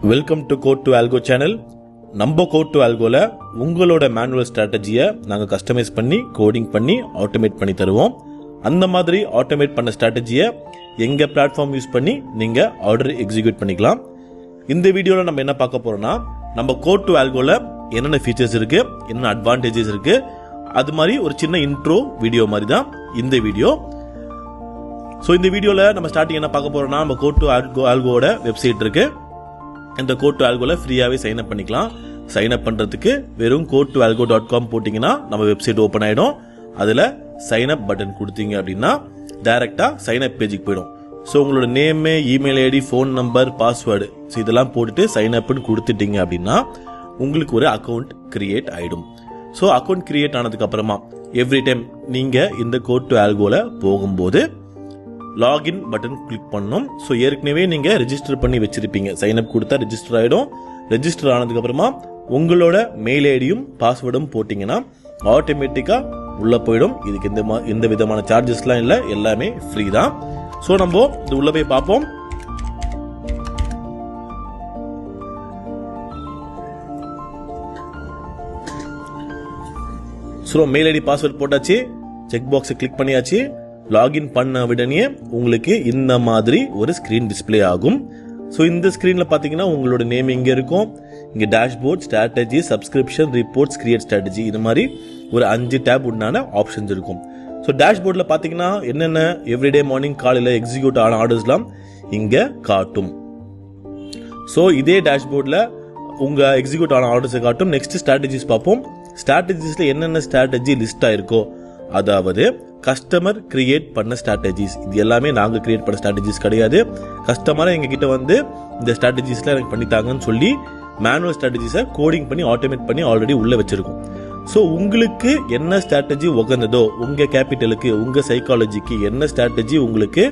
Welcome to code to algo channel. நம்ம code to ஆல்கோல உங்களோட மேனுவல் ஸ்ட்ராட்டஜியை நாங்கள் கஸ்டமைஸ் பண்ணி கோடிங் பண்ணி ஆட்டோமேட் பண்ணி தருவோம். அந்த மாதிரி ஆட்டோமேட் பண்ண ஸ்ட்ராட்டஜியை எங்கள் பிளாட்ஃபார்ம் யூஸ் பண்ணி நீங்கள் ஆர்டர் எக்ஸிக்யூட் பண்ணிக்கலாம். இந்த வீடியோவில் நம்ம என்ன பார்க்க போகிறோம்னா, நம்ம கோட் டு ஆல்கோல என்னென்ன ஃபீச்சர்ஸ் இருக்குது, என்னென்ன அட்வான்டேஜஸ் இருக்குது, அது மாதிரி ஒரு சின்ன இன்ட்ரோ வீடியோ மாதிரி தான் இந்த வீடியோ. ஸோ இந்த வீடியோவில் நம்ம ஸ்டார்டிங் என்ன பார்க்க போகிறோம்னா, நம்ம கோட் டு ஆல்கோவோட வெப்சைட் இருக்குது. இந்த கோட் டு ஆல்கோல ஃப்ரீயாகவே சைன் அப் பண்ணிக்கலாம். சைன் அப் பண்ணுறதுக்கு வெறும் codeToAlgo.com போட்டிங்கன்னா நம்ம வெப்சைட் ஓப்பன் ஆகிடும். அதில் சைன் அப் பட்டன் கொடுத்தீங்க அப்படின்னா டைரெக்டாக சைன் அப் பேஜுக்கு போயிடும். ஸோ உங்களோட name, email ID, phone number, password இதெல்லாம் போட்டுட்டு சைன் அப்னு கொடுத்துட்டீங்க அப்படின்னா உங்களுக்கு ஒரு அக்கௌண்ட் கிரியேட் ஆகிடும். ஸோ அக்கௌண்ட் கிரியேட் ஆனதுக்கப்புறமா எவ்ரி டைம் நீங்கள் இந்த கோட் டு ஆல்கோல போகும்போது லாகின் பட்டன் கிளிக் பண்ணணும். ஸோ ஏற்கனவே நீங்கள் ரெஜிஸ்டர் பண்ணி வச்சிருப்பீங்க. சைன் அப் கொடுத்தா ரெஜிஸ்டர் ஆகிடும். ரெஜிஸ்டர் ஆனதுக்கப்புறமா உங்களோட மெயில் ஐடியும் பாஸ்வேர்டும் போட்டிங்கன்னா ஆட்டோமேட்டிக்காக உள்ளே போயிடும். இதுக்கு எந்த விதமான சார்ஜஸ்லாம் இல்லை, எல்லாமே ஃப்ரீ தான். ஸோ நம்ம இது உள்ளே போய் பார்ப்போம். ஸோ மெயில் ஐடி பாஸ்வேர்ட் போட்டாச்சு, செக் பாக்ஸை கிளிக் பண்ணியாச்சு. லாகின் பண்ண உடனே உங்களுக்கு இந்த மாதிரி ஒரு ஸ்கிரீன் டிஸ்பிளே ஆகும். ஸோ இந்த ஸ்கிரீனில் பார்த்தீங்கன்னா உங்களோட நேம் இங்கே இருக்கும். இங்கே dashboard, strategy, subscription, reports, create strategy, இது மாதிரி ஒரு 5 டேப் உண்டான ஆப்ஷன்ஸ் இருக்கும். ஸோ டேஷ்போர்டில் பார்த்தீங்கன்னா என்னென்ன எவ்ரிடே மார்னிங் காலையில் எக்ஸிக்யூட் ஆன ஆர்டர்ஸ்லாம் இங்கே காட்டும். ஸோ இதே டேஷ்போர்டில் உங்கள் எக்ஸிக்யூட் ஆன ஆர்டர்ஸை காட்டும். நெக்ஸ்ட் ஸ்ட்ராட்டஜிஸ் பார்ப்போம். ஸ்ட்ராட்டஜிஸில் என்னென்ன ஸ்ட்ராட்டஜி லிஸ்ட் ஆயிருக்கோ, அதாவது கஸ்டமர் கிரியேட் பண்ண ஸ்ட்ராட்டஜிஸ், இது எல்லாமே நாங்கள் கிரியேட் பண்ண ஸ்ட்ராட்டஜிஸ் கிடையாது. கஸ்டமரை எங்ககிட்ட வந்து இந்த ஸ்ட்ராட்டஜிஸ்லாம் எனக்கு பண்ணித்தாங்கன்னு சொல்லி மேனுவல் ஸ்ட்ராட்டஜிஸை கோடிங் பண்ணி ஆட்டோமேட் பண்ணி ஆல்ரெடி உள்ளே வச்சிருக்கோம். ஸோ உங்களுக்கு என்ன ஸ்ட்ராட்டஜி உகந்ததோ, உங்கள் கேபிட்டலுக்கு, உங்கள் சைக்காலஜிக்கு என்ன ஸ்ட்ராட்டஜி உங்களுக்கு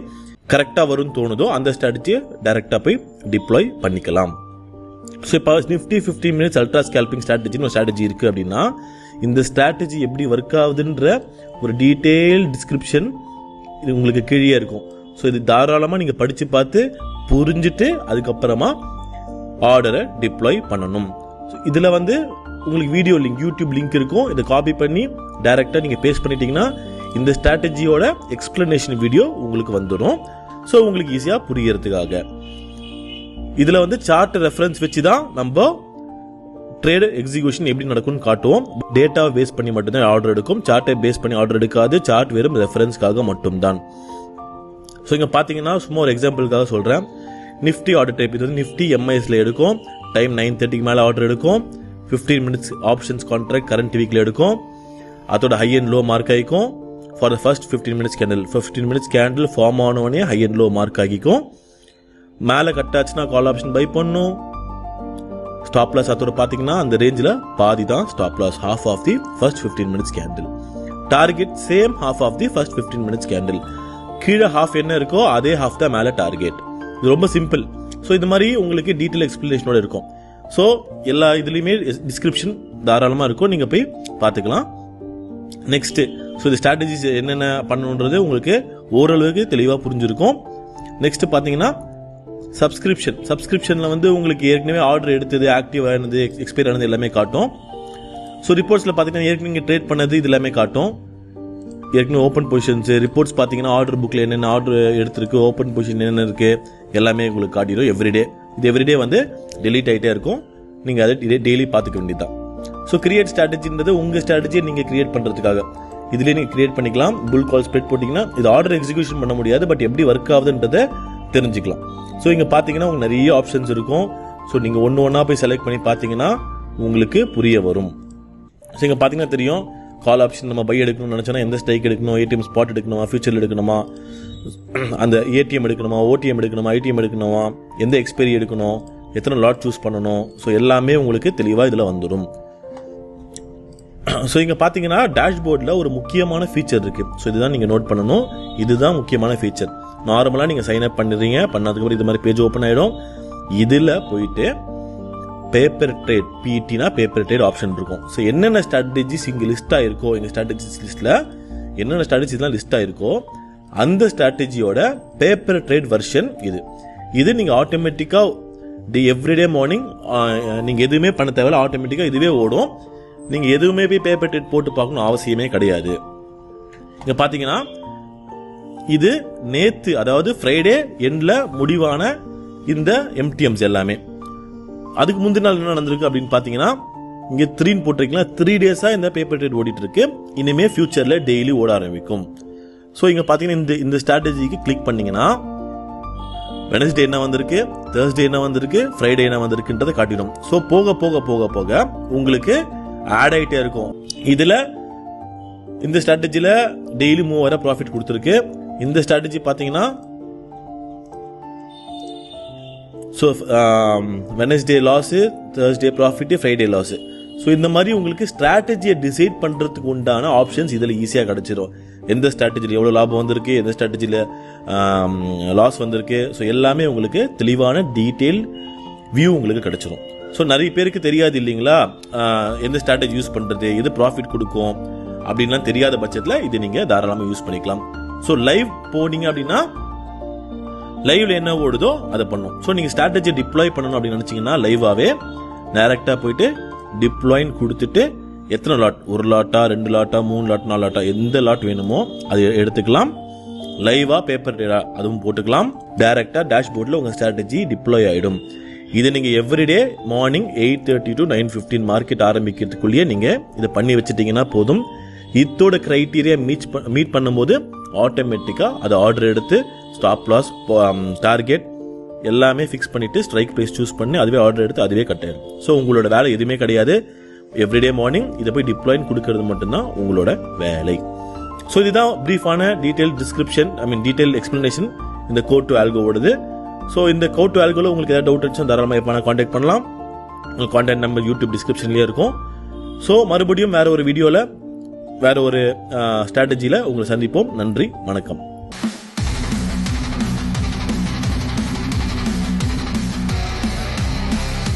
கரெக்டாக வரும்னு தோணுதோ அந்த ஸ்ட்ராட்டஜியை டைரெக்டாக போய் டிப்ளாய் பண்ணிக்கலாம். ஸோ இப்போ நிஃப்டி 15 மினிட்ஸ் அல்ட்ரா ஸ்கேல்பிங் ஸ்ட்ராட்டஜின்னு ஒரு ஸ்ட்ராட்டஜி இருக்குது அப்படின்னா, இந்த ஸ்ட்ராட்டஜி எப்படி ஒர்க் ஆகுதுன்ற ஒரு டீட்டெயில் டிஸ்கிரிப்ஷன் இது உங்களுக்கு கீழே இருக்கும். ஸோ இது தாராளமாக நீங்கள் படித்து பார்த்து புரிஞ்சுட்டு அதுக்கப்புறமா ஆர்டரை டிப்ளாய் பண்ணணும். ஸோ இதில் வந்து உங்களுக்கு வீடியோ லிங்க், யூடியூப் லிங்க் இருக்கும். இதை காப்பி பண்ணி டைரெக்டாக நீங்கள் பேஸ்ட் பண்ணிட்டீங்கன்னா இந்த ஸ்ட்ராட்டஜியோட எக்ஸ்பிளனேஷன் வீடியோ உங்களுக்கு வந்துடும். ஸோ உங்களுக்கு ஈஸியாக புரியறதுக்காக இதில் வந்து சார்ட் ரெஃபரன்ஸ் வச்சு தான் நம்ம ட்ரேட் எக்ஸிக்யூஷன் எப்படி நடக்கும்னு காட்டுவோம். டேட்டாவை பேஸ் பண்ணி மட்டும்தான் ஆர்டர் எடுக்கும். சார்ட்டை பேஸ் பண்ணி ஆர்டர் எடுக்காது. சார்ட் வெறும் ரெஃபரன்ஸ்க்காக மட்டும்தான். ஸோ இங்கே பார்த்தீங்கன்னா சும்மா ஒரு எக்ஸாம்பிளுக்காக சொல்கிறேன். நிஃப்டி ஆர்டர் டைப் இது வந்து நிஃப்டி எம்ஐஎஸ்ல எடுக்கும். டைம் 9:30 மேலே ஆர்டர் எடுக்கும். 15 மினிட்ஸ் ஆப்ஷன்ஸ் கான்ட்ராக்ட் கரண்ட் வீக்ல எடுக்கும். அதோட ஹை அண்ட் லோ மார்க் ஆகிக்கும். For the first 15 minutes candle 15 minutes candle form ஆனவனே ஹை அண்ட் லோ மார்க் ஆகிக்கும். மேலே கட் ஆச்சுன்னா கால் ஆப்ஷன் பை பண்ணும். ஸ்டாப் லாஸ் அதோட பார்த்தீங்கன்னா அந்த ரேஞ்சில் பாதி தான் stop loss, half of the first 15 minutes candle. Target same half of the first 15 minutes candle. கீழே half என்ன இருக்கோ அதே half தான் மேலே டார்கெட். இது ரொம்ப சிம்பிள். ஸோ இது மாதிரி உங்களுக்கு டீட்டெயில் எக்ஸ்பிளனேஷனோட இருக்கும். ஸோ எல்லா இதுலேயுமே டிஸ்கிரிப்ஷன் தாராளமாக இருக்கும், நீங்கள் போய் பார்த்துக்கலாம். நெக்ஸ்ட்டு ஸோ இந்த ஸ்ட்ராட்டஜிஸ் என்னென்ன பண்ணணுன்றது உங்களுக்கு ஓரளவுக்கு தெளிவாக புரிஞ்சிருக்கும். நெக்ஸ்ட் பார்த்தீங்கன்னா சப்ஸ்கிரிப்ஷனில் வந்து உங்களுக்கு ஏற்கனவே ஆர்டர் எடுத்தது, ஆக்டிவ் ஆனது, எக்ஸ்பைர் ஆனது எல்லாமே காட்டும். ஸோ ரிப்போர்ட்ஸில் பார்த்தீங்கன்னா ஏற்கனவே நீங்கள் ட்ரேட் பண்ணது இது எல்லாமே காட்டும். ஏற்கனவே ஓப்பன் பொசிஷன்ஸ் ரிப்போர்ட்ஸ் பார்த்தீங்கன்னா ஆர்டர் புக்கில் என்னென்ன ஆர்டர் எடுத்திருக்கு, ஓப்பன் பொசிஷன் என்னென்ன இருக்குது எல்லாமே உங்களுக்கு காட்டிடும் எவ்ரிடே. இது எவ்ரிடே வந்து டெலீட் ஆகிட்டே இருக்கும். நீங்கள் அதை டெய்லி பார்த்துக்க வேண்டியதுதான். ஸோ கிரியேட் ஸ்ட்ராட்டஜின்றது உங்கள் ஸ்ட்ராட்டஜியை நீங்கள் கிரியேட் பண்ணுறதுக்காக இதுலேயே நீங்கள் கிரியேட் பண்ணிக்கலாம். புல் கால் ஸ்ப்ரெட் போட்டிங்கன்னா இது ஆர்டர் எக்ஸிக்யூஷன் பண்ண முடியாது, பட் எப்படி ஒர்க் ஆகுதுன்றதை தெரிஞ்சுக்கலாம். ஸோ இங்கே பார்த்தீங்கன்னா உங்களுக்கு நிறைய ஆப்ஷன்ஸ் இருக்கும். ஸோ நீங்கள் ஒன்று போய் செலக்ட் பண்ணி பார்த்தீங்கன்னா உங்களுக்கு புரிய வரும். ஸோ இங்கே பார்த்தீங்கன்னா தெரியும் கால் ஆப்ஷன் நம்ம பை எடுக்கணும்னு நினச்சோன்னா எந்த ஸ்ட்ரைக் எடுக்கணும், ஏடிஎம் ஸ்பாட் எடுக்கணுமா, ஃபியூச்சரில் எடுக்கணுமா, அந்த ஏடிஎம் எடுக்கணுமா, ஓடிஎம் எடுக்கணுமா, ஐடிஎம் எடுக்கணுமா, எந்த எக்ஸ்பைரி எடுக்கணும், எத்தனை லாட் சூஸ் பண்ணணும், ஸோ எல்லாமே உங்களுக்கு தெளிவாக இதில் வந்துடும். ஸோ இங்கே பார்த்தீங்கன்னா டேஷ்போர்டில் ஒரு முக்கியமான ஃபீச்சர் இருக்குது. ஸோ இதுதான் நீங்கள் நோட் பண்ணணும். இதுதான் முக்கியமான ஃபீச்சர். நார்மலாக நீங்கள் சைன் அப் பண்ணுறீங்க, பண்ணதுக்கப்புறம் இது மாதிரி பேஜ் ஓப்பன் ஆகிடும். இதில் போயிட்டு பேப்பர் ட்ரேட், பிடினா பேப்பர் ட்ரேட் ஆப்ஷன் இருக்கும். ஸோ என்னென்ன ஸ்ட்ராட்டஜிஸ் இங்கே லிஸ்ட் ஆகிருக்கோ, எங்கள் ஸ்ட்ராட்டஜிஸ் லிஸ்ட்டில் என்னென்ன ஸ்ட்ராட்டஜிஸ்லாம் லிஸ்ட் ஆகிருக்கோ அந்த ஸ்ட்ராட்டஜியோட பேப்பர் ட்ரேட் வெர்ஷன் இது. இது நீங்கள் ஆட்டோமேட்டிக்காக எவ்ரிடே மார்னிங் நீங்கள் எதுவுமே பண்ண தேவையில்ல, ஆட்டோமேட்டிக்காக இதுவே ஓடும். நீங்கள் எதுவுமே போய் பேப்பர் ட்ரேட் போட்டு பார்க்கணும் அவசியமே கிடையாது. இங்கே பார்த்தீங்கன்னா இது நேத்து, அதாவது ஃப்ரைடே எண்ட்ல முடிவான இந்த எம்டிஎம்ஸ் எல்லாமே. அதுக்கு முந்தின நாள் என்ன நடந்திருக்கு அப்படின்னு பார்த்தீங்கன்னா, இங்கே 3 போட்டிருக்கீங்களா, 3 டேஸாக இந்த பேப்பர் ட்ரேட் ஓடிட்டு இருக்கு. இனிமே ஃபியூச்சரில் டெய்லி ஓட ஆரம்பிக்கும். ஸோ இங்கே பார்த்தீங்கன்னா இந்த ஸ்ட்ராட்டஜிக்கு கிளிக் பண்ணீங்கன்னா வெனஸ்டே என்ன வந்திருக்கு, தேர்ஸ்டே என்ன வந்திருக்கு, ஃப்ரைடே என்ன வந்திருக்குன்றதை காட்டிடும். ஸோ போக போக போக போக உங்களுக்கு ஆட் ஆகிட்டே இருக்கும். இதில் இந்த ஸ்ட்ராட்டஜியில் டெய்லி 3000 ப்ராஃபிட் கொடுத்துருக்கு. இந்த ஸ்ட்ராட்டஜி பார்த்தீங்கன்னா so Wednesday loss, Thursday profit, Friday loss. So இந்த மாதிரி உங்களுக்கு ஸ்ட்ராட்டஜியை டிசைட் பண்ணுறதுக்கு உண்டான ஆப்ஷன்ஸ் இதில் ஈஸியாக கிடச்சிரும். எந்த ஸ்ட்ராட்டஜியில் எவ்வளோ லாபம் வந்திருக்கு, எந்த ஸ்ட்ராட்டஜியில் லாஸ் வந்திருக்கு, ஸோ எல்லாமே உங்களுக்கு தெளிவான டீட்டெயில் வியூ உங்களுக்கு கிடச்சிரும். ஸோ நிறைய பேருக்கு தெரியாது இல்லைங்களா, எந்த ஸ்ட்ராட்டஜி யூஸ் பண்ணுறது, எது ப்ராஃபிட் கொடுக்கும் அப்படின்லாம் தெரியாத பட்சத்தில் இது நீங்கள் தாராளமாக யூஸ் பண்ணிக்கலாம். ஸோ லைவ் போனீங்க அப்படின்னா லைவ்ல என்ன ஓடுதோ அதை பண்ணும். ஸோ நீங்கள் ஸ்ட்ராட்டஜி டிப்ளாய் பண்ணணும் அப்படின்னு நினச்சிங்கன்னா லைவாகவே டைரெக்டாக போயிட்டு டிப்ளாய்ன்னு கொடுத்துட்டு எத்தனை லாட், 1 லாட்டா, 2 லாட்டா, 3 லாட், 4 லாட்டா, எந்த லாட் வேணுமோ அது எடுத்துக்கலாம். லைவா பேப்பர் ட்ரேடா அதுவும் போட்டுக்கலாம். டைரெக்டாக டேஷ்போர்டில் உங்கள் ஸ்ட்ராட்டஜி டிப்ளாய் ஆகிடும். இதை நீங்கள் எவ்ரிடே மார்னிங் 8:30 to 9:15 மார்க்கெட் ஆரம்பிக்கிறதுக்குள்ளேயே நீங்கள் இதை பண்ணி வச்சுட்டீங்கன்னா போதும். இதோட கிரைட்டீரியா மீட் பண்ணும்போது ஆட்டோமேட்டிக்காக அது ஆர்டர் எடுத்து ஸ்டாப் லாஸ், டார்கெட் எல்லாமே ஃபிக்ஸ் பண்ணிட்டு ஸ்ட்ரைக் ப்ரைஸ் சூஸ் பண்ணி அதுவே ஆர்டர் எடுத்து அதுவே கட் ஆயிடும். ஸோ உங்களோட வேலை எதுவுமே கிடையாது. எவ்ரிடே மார்னிங் இதை போய் டிப்ளாயின் கொடுக்கறது மட்டும்தான் உங்களோட வேலை. ஸோ இதுதான் பிரீஃபான டீடைல் டிஸ்கிரிப்ஷன், டீடைல் எக்ஸ்பிளனேஷன் இந்த கோட் டு ஆல்கோ ஓடுது. ஸோ இந்த கோட் டு ஆல்கோவில் உங்களுக்கு ஏதாவது டவுட் இருந்துச்சுன்னா தாராளமாக எப்போ கான்டாக்ட் பண்ணலாம். உங்கள் கான்டாக்ட் நம்பர் யூடியூப் டிஸ்கிரிப்ஷன்லேயே இருக்கும். ஸோ மறுபடியும் வேற ஒரு வீடியோவில் வேற ஒரு ஸ்ட்ராட்டஜியில் உங்களை சந்திப்போம். நன்றி, வணக்கம்.